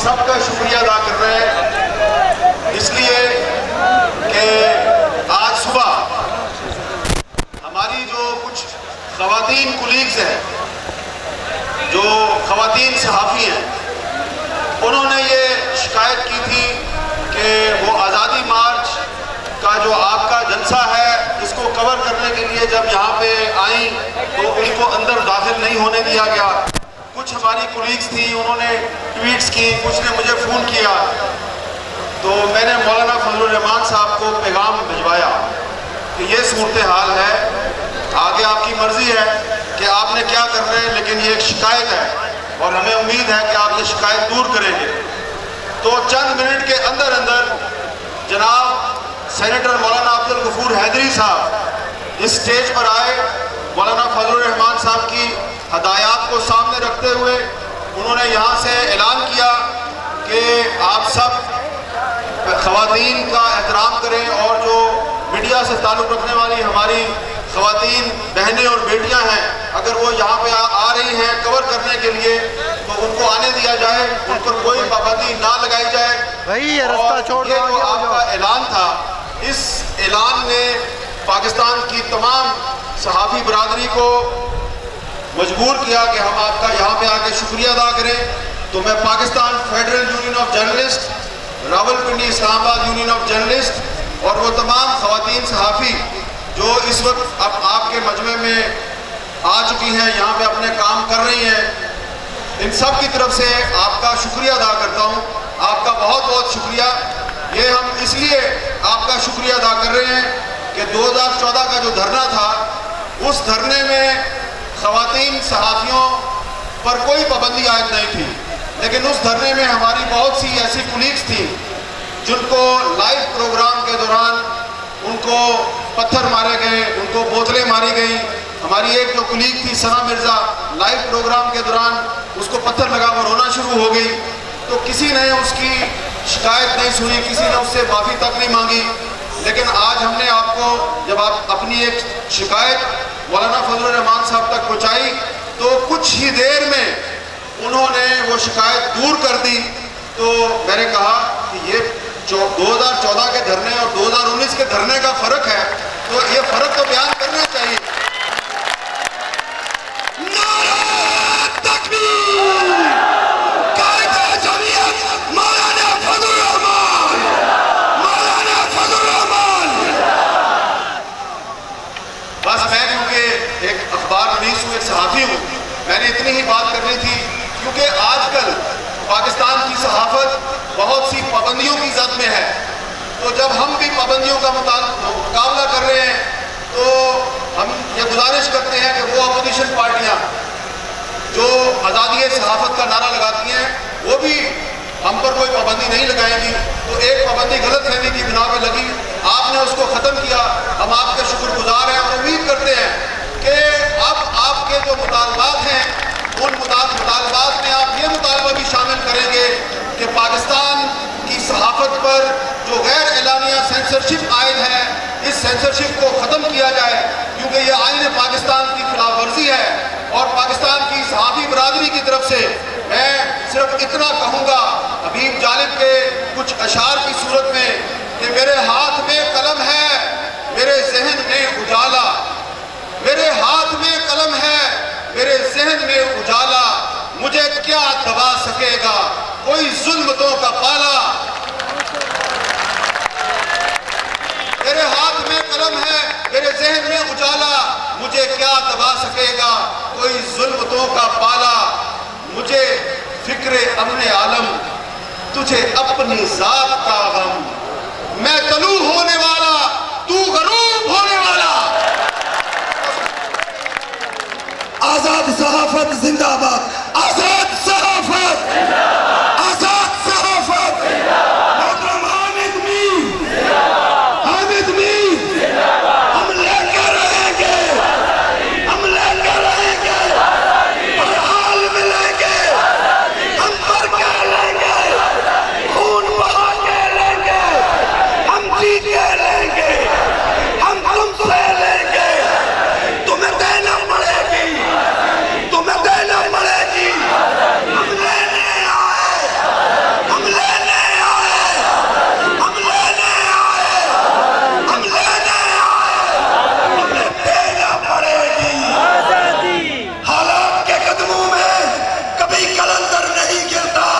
سب کا شکریہ ادا کر رہے ہیں، اس لیے کہ آج صبح ہماری جو کچھ خواتین کولیگز ہیں، جو خواتین صحافی ہیں، انہوں نے یہ شکایت کی تھی کہ وہ آزادی مارچ کا جو آپ کا جلسہ ہے اس کو کور کرنے کے لیے جب یہاں پہ آئیں تو ان کو اندر داخل نہیں ہونے دیا گیا۔ کچھ ہماری کولیگز تھیں، انہوں نے ٹویٹس کی، کچھ نے مجھے فون کیا، تو میں نے مولانا فضل الرحمان صاحب کو پیغام بھجوایا کہ یہ صورتحال ہے، آگے آپ کی مرضی ہے کہ آپ نے کیا کرنا ہے، لیکن یہ ایک شکایت ہے اور ہمیں امید ہے کہ آپ یہ شکایت دور کریں گے۔ تو چند منٹ کے اندر اندر جناب سینیٹر مولانا عبدالغفور حیدری صاحب اس سٹیج پر آئے، مولانا فضل الرحمان صاحب کی ہدایات کو سامنے رکھتے ہوئے انہوں نے یہاں سے اعلان کیا کہ آپ سب خواتین کا احترام کریں، اور جو میڈیا سے تعلق رکھنے والی ہماری خواتین بہنیں اور بیٹیاں ہیں، اگر وہ یہاں پہ آ رہی ہیں کور کرنے کے لیے تو ان کو آنے دیا جائے، ان پر کوئی پابندی نہ لگائی جائے۔ اور یہ جو آپ کا اعلان تھا، اس اعلان نے پاکستان کی تمام صحافی برادری کو مجبور کیا کہ ہم آپ کا یہاں پہ آ کے شکریہ ادا کریں۔ تو میں Pakistan federal union of journalist, Rawalpindi Islamabad union of journalist اور وہ تمام خواتین صحافی جو اس وقت اب آپ کے مجمع میں آ چکی ہیں، یہاں پہ اپنے کام کر رہی ہیں، ان سب کی طرف سے آپ کا شکریہ ادا کرتا ہوں۔ آپ کا بہت بہت شکریہ۔ یہ ہم اس لیے آپ کا شکریہ ادا کر رہے ہیں کہ 2014 کا جو دھرنا تھا، اس دھرنے میں خواتین صحافیوں پر کوئی پابندی عائد نہیں تھی، لیکن اس دھرنے میں ہماری بہت سی ایسی کولیگز تھیں جن کو لائیو پروگرام کے دوران ان کو پتھر مارے گئے، ان کو بوتلیں ماری گئیں۔ ہماری ایک جو کولیگ تھی ثنا مرزا، لائیو پروگرام کے دوران اس کو پتھر لگا کر رونا شروع ہو گئی، تو کسی نے اس کی شکایت نہیں سنی، کسی نے اس سے معافی تک نہیں مانگی۔ لیکن آج ہم نے آپ کو جب آپ اپنی ایک شکایت مولانا فضل الرحمان صاحب تک پہنچائی تو کچھ ہی دیر میں انہوں نے وہ شکایت دور کر دی۔ تو میں نے کہا کہ یہ 2014 کے دھرنے اور 2019 کے دھرنے کا فرق ہے، تو یہ فرق تو بیان کرنا چاہیے۔ بس میں کیونکہ ایک اخبار نویس ہوں، ایک صحافی ہوں، میں نے اتنی ہی بات کرنی تھی، کیونکہ آج کل پاکستان کی صحافت بہت سی پابندیوں کی زد میں ہے۔ تو جب ہم بھی پابندیوں کا مقابلہ کر رہے ہیں تو ہم یہ گزارش کرتے ہیں کہ وہ اپوزیشن پارٹیاں جو آزادی صحافت کا نعرہ لگاتی ہیں وہ بھی ہم پر کوئی پابندی نہیں لگائیں گی۔ تو ایک پابندی غلط فہمی کی بنا پہ لگی، آپ نے اس کو ختم کیا، ہم آپ کے شکر گزار ہیں اور امید کرتے ہیں کہ اب آپ کے جو مطالبات ہیں ان مطالبات میں آپ یہ مطالبہ بھی شامل کریں گے کہ پاکستان کی صحافت پر جو غیر اعلانیہ سینسرشپ عائد ہے، اس سینسرشپ کو ختم کیا جائے، کیونکہ یہ آئین پاکستان کی خلاف ورزی ہے۔ اور پاکستان کی صحافی برادری کی طرف سے میں صرف اتنا کہوں گا حبیب جالب کے کچھ اشعار کی صورت میں کہ میرے ہاتھ میں قلم ہے، میرے ذہن میں اجالا، میرے ہاتھ میں قلم ہے، میرے ذہن میں اجالا، مجھے کیا دبا سکے گا کوئی ظلمتوں کا پالا۔ میرے ہاتھ میں قلم ہے، میرے ذہن میں اجالا، مجھے کیا دبا سکے گا کوئی ظلمتوں کا پالا۔ مجھے فکر امن عالم، تجھے اپنی ذات کا غم، میں طلوع ہونے والا تو غروب ہونے والا۔ آزاد صحافت زندہ باد۔